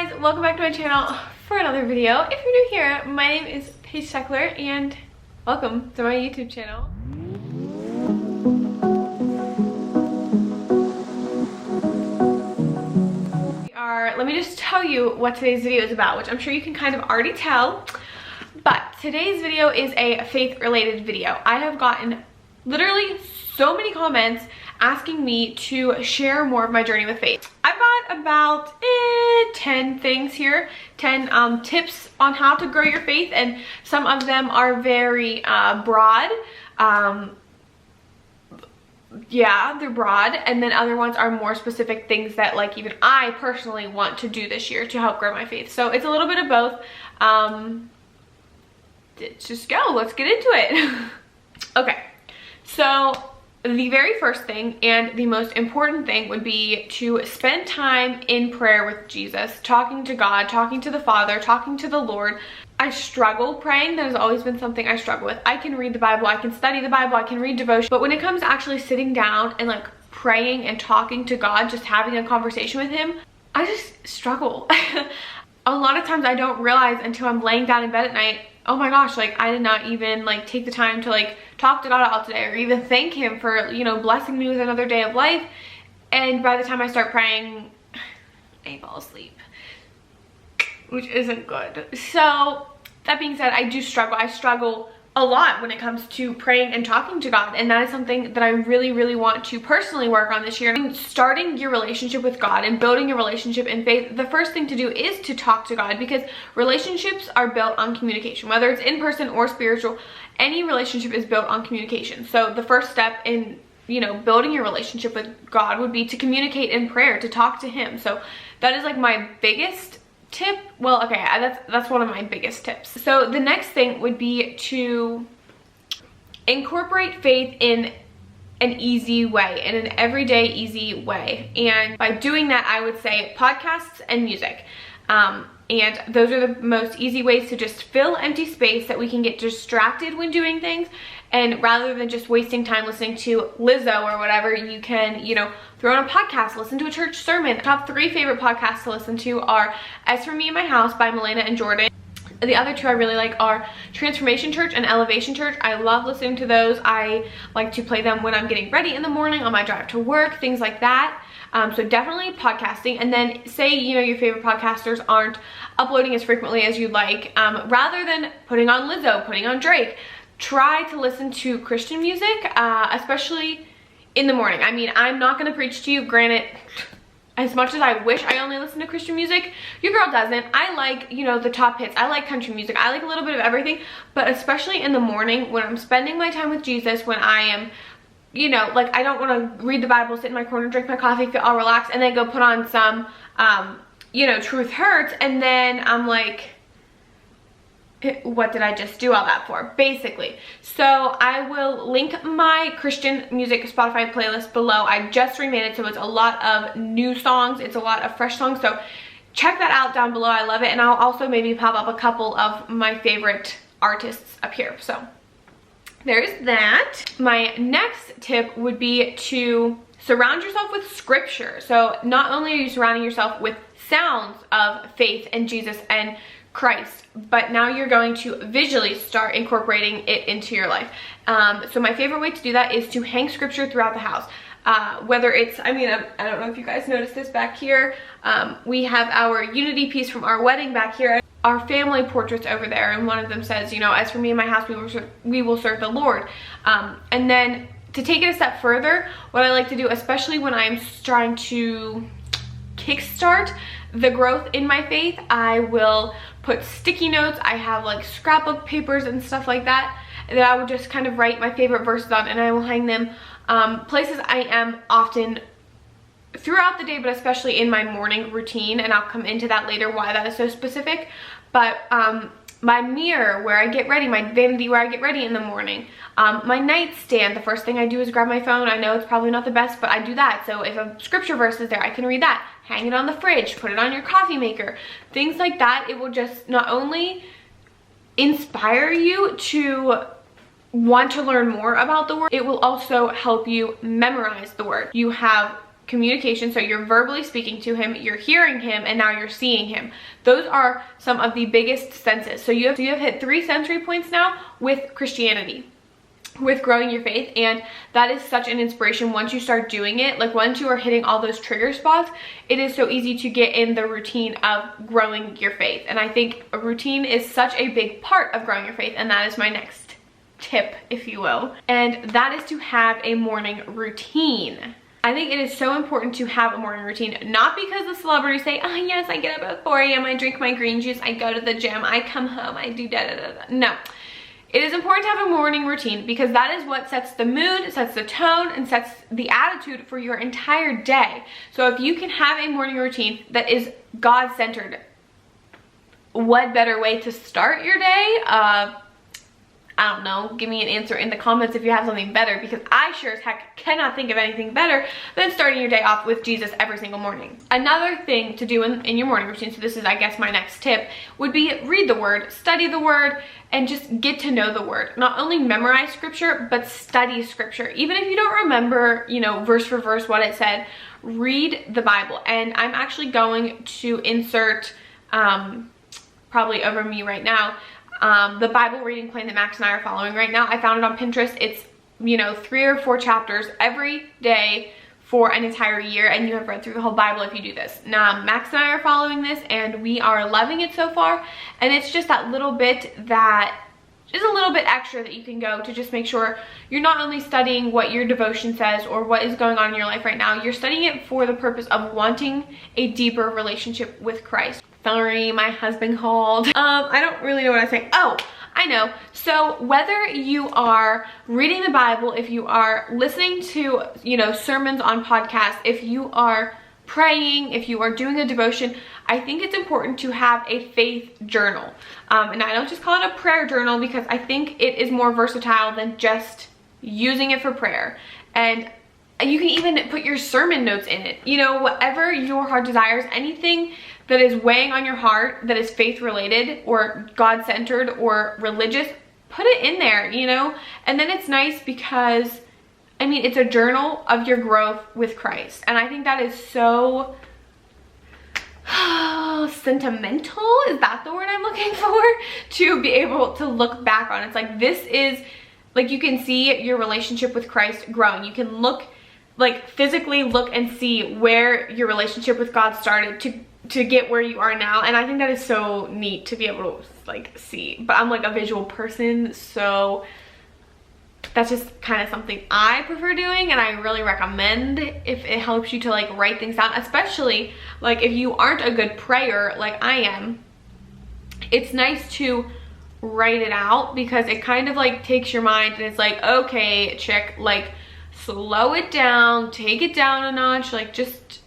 guys, welcome back to my channel for another video. If you're new here, my name is Paige.sechler and welcome to my YouTube channel. Let me just tell you what today's video is about, which I'm sure you can kind of already tell, but today's video is a faith-related video. I have gotten literally so many comments asking me to share more of my journey with faith. I've got about 10 things here, 10 tips on how to grow your faith, and some of them are very broad. Yeah, they're broad, and then other ones are more specific things that like even I personally want to do this year to help grow my faith. So it's a little bit of both. Let's just go, let's get into it. Okay, so the very first thing and the most important thing would be to spend time in prayer with Jesus, talking to God, talking to the Father, talking to the Lord. I struggle praying. That has always been something I struggle with. I can read the Bible, I can study the Bible, I can read devotion, but when it comes to actually sitting down and like praying and talking to God, just having a conversation with him, I just struggle. A lot of times I don't realize until I'm laying down in bed at night, oh my gosh, like I did not even like take the time to like talk to God out today or even thank him for, you know, blessing me with another day of life. And by the time I start praying, I fall asleep, which isn't good. So that being said, I do struggle. I struggle a lot when it comes to praying and talking to God, and that is something that I really want to personally work on this year. Starting your relationship with God and building a relationship in faith, the first thing to do is to talk to God, because relationships are built on communication. Whether it's in person or spiritual, any relationship is built on communication. So the first step in, you know, building your relationship with God would be to communicate in prayer, to talk to him. So that is like my biggest tip. Well, okay, that's one of my biggest tips. So the next thing would be to incorporate faith in an easy way, in an everyday easy way. And by doing that, I would say podcasts and music. And those are the most easy ways to just fill empty space that we can get distracted when doing things. And rather than just wasting time listening to Lizzo or whatever, you can, you know, throw on a podcast, listen to a church sermon. Top 3 favorite podcasts to listen to are As For Me in My House by Milena and Jordan. The other 2 I really like are Transformation Church and Elevation Church. I love listening to those. I like to play them when I'm getting ready in the morning, on my drive to work, things like that. So definitely podcasting. And then say, you know, your favorite podcasters aren't uploading as frequently as you'd like. Rather than putting on Lizzo, putting on Drake, try to listen to Christian music, especially in the morning. I mean, I'm not going to preach to you. Granted, as much as I wish I only listen to Christian music, your girl doesn't. I like, you know, the top hits. I like country music. I like a little bit of everything. But especially in the morning when I'm spending my time with Jesus, when I am, you know, like I don't want to read the Bible, sit in my corner, drink my coffee, feel all relaxed, and then go put on some, you know, Truth Hurts, and then I'm like, what did I just do all that for, basically. So I will link my Christian music Spotify playlist below. I just remade it, so it's a lot of new songs, it's a lot of fresh songs, so check that out down below. I love it. And I'll also maybe pop up a couple of my favorite artists up here. So there's that. My next tip would be to surround yourself with scripture. So not only are you surrounding yourself with sounds of faith and Jesus and Christ, but now you're going to visually start incorporating it into your life. So my favorite way to do that is to hang scripture throughout the house. Whether it's, I mean, I don't know if you guys noticed this back here. We have our unity piece from our wedding back here. Our family portraits over there, and one of them says, you know, as for me and my house, we will serve the Lord. And then to take it a step further, what I like to do, especially when I'm trying to kickstart the growth in my faith, I will put sticky notes. I have like scrapbook papers and stuff like that I would just kind of write my favorite verses on, and I will hang them places I am often throughout the day, but especially in my morning routine, and I'll come into that later why that is so specific. But my mirror where I get ready, my vanity where I get ready in the morning, my nightstand, the first thing I do is grab my phone. I know it's probably not the best, but I do that. So if a scripture verse is there, I can read that. Hang it on the fridge, put it on your coffee maker, things like that. It will just not only inspire you to want to learn more about the word, it will also help you memorize the word. You have communication. So you're verbally speaking to him, you're hearing him, and now you're seeing him. Those are some of the biggest senses. So you have hit 3 sensory points now with Christianity, with growing your faith. And that is such an inspiration once you start doing it. Like once you are hitting all those trigger spots, it is so easy to get in the routine of growing your faith. And I think a routine is such a big part of growing your faith, and that is my next tip, if you will, and that is to have a morning routine. I think it is so important to have a morning routine, not because the celebrities say, oh yes, I get up at 4 a.m, I drink my green juice, I go to the gym, I come home, I do da da da da. No. It is important to have a morning routine because that is what sets the mood, sets the tone, and sets the attitude for your entire day. So if you can have a morning routine that is God-centered, what better way to start your day? I don't know, give me an answer in the comments if you have something better, because I sure as heck cannot think of anything better than starting your day off with Jesus every single morning. Another thing to do in your morning routine, so this is I guess my next tip, would be read the word, study the word, and just get to know the word. Not only memorize scripture, but study scripture. Even if you don't remember, you know, verse for verse what it said, read the Bible. And I'm actually going to insert, probably over me right now, the Bible reading plan that Max and I are following right now. I found it on Pinterest. It's, you know, 3 or 4 chapters every day for an entire year, and you have read through the whole Bible if you do this. Now, Max and I are following this, and we are loving it so far, and it's just that little bit that is a little bit extra that you can go to just make sure you're not only studying what your devotion says or what is going on in your life right now, you're studying it for the purpose of wanting a deeper relationship with Christ. Sorry, my husband called. I don't really know what I'm saying. Oh, I know. So whether you are reading the Bible, if you are listening to, you know, sermons on podcasts, if you are praying, if you are doing a devotion, I think it's important to have a faith journal. And I don't just call it a prayer journal because I think it is more versatile than just using it for prayer. And you can even put your sermon notes in it. You know, whatever your heart desires, anything that is weighing on your heart that is faith related or God-centered or religious, put it in there, you know? And then it's nice because, I mean, it's a journal of your growth with Christ. And I think that is so sentimental, is that the word I'm looking for? To be able to look back on. It's like, this is, like, you can see your relationship with Christ growing. You can look, like, physically look and see where your relationship with God started to get where you are now. And I think that is so neat to be able to, like, see. But I'm, like, a visual person, so that's just kind of something I prefer doing, and I really recommend if it helps you to, like, write things down, especially, like, if you aren't a good prayer like I am. It's nice to write it out because it kind of, like, takes your mind and it's like, okay, chick, like, slow it down, take it down a notch, like, just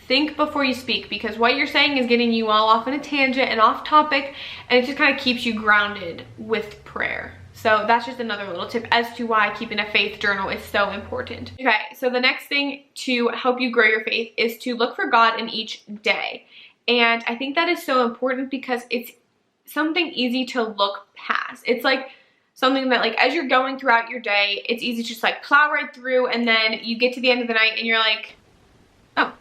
think before you speak, because what you're saying is getting you all off on a tangent and off topic, and it just kind of keeps you grounded with prayer. So that's just another little tip as to why keeping a faith journal is so important. Okay, so the next thing to help you grow your faith is to look for God in each day. And I think that is so important because it's something easy to look past. It's like something that, like, as you're going throughout your day, it's easy to just, like, plow right through, and then you get to the end of the night and you're like, oh,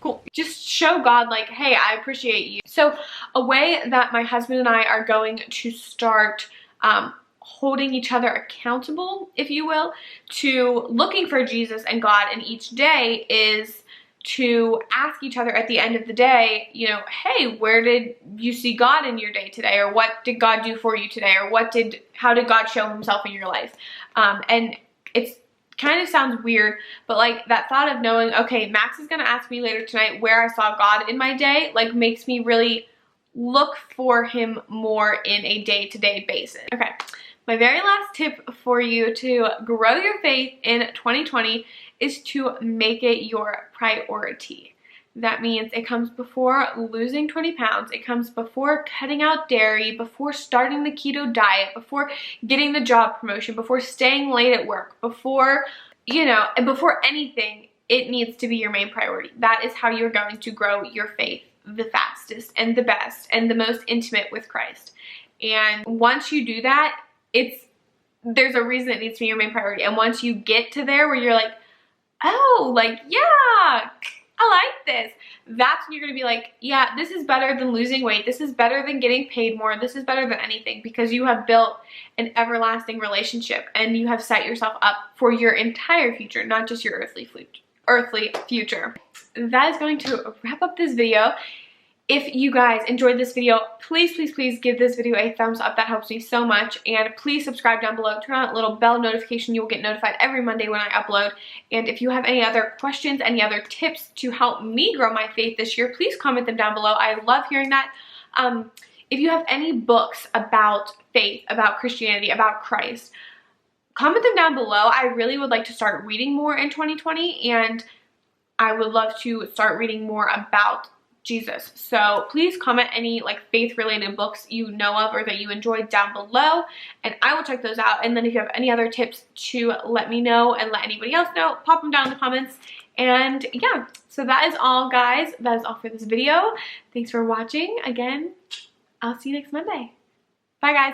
cool. Just show God, like, hey, I appreciate you. So a way that my husband and I are going to start holding each other accountable, if you will, to looking for Jesus and God in each day is to ask each other at the end of the day, you know, hey, where did you see God in your day today? Or what did God do for you today? Or how did God show himself in your life? And it's kind of sounds weird, but, like, that thought of knowing, okay, Max is going to ask me later tonight where I saw God in my day, like, makes me really look for him more in a day-to-day basis. Okay, my very last tip for you to grow your faith in 2020 is to make it your priority. That means it comes before losing 20 pounds. It comes before cutting out dairy, before starting the keto diet, before getting the job promotion, before staying late at work, before, you know, and before anything, it needs to be your main priority. That is how you're going to grow your faith the fastest and the best and the most intimate with Christ. And once you do that, there's a reason it needs to be your main priority. And once you get to there where you're like, oh, like, yeah, I like this. That's when you're gonna be like, yeah, this is better than losing weight. This is better than getting paid more. This is better than anything, because you have built an everlasting relationship and you have set yourself up for your entire future, not just your earthly future. That is going to wrap up this video. If you guys enjoyed this video, please, please, please give this video a thumbs up. That helps me so much. And please subscribe down below. Turn on that little bell notification. You will get notified every Monday when I upload. And if you have any other questions, any other tips to help me grow my faith this year, please comment them down below. I love hearing that. If you have any books about faith, about Christianity, about Christ, comment them down below. I really would like to start reading more in 2020, and I would love to start reading more about Jesus. So please comment any like faith related books you know of or that you enjoyed down below, and I will check those out. And then if you have any other tips to let me know and let anybody else know, pop them down in the comments. And yeah, so that is all, guys. That is all for this video. Thanks for watching. Again, I'll see you next Monday. Bye, guys.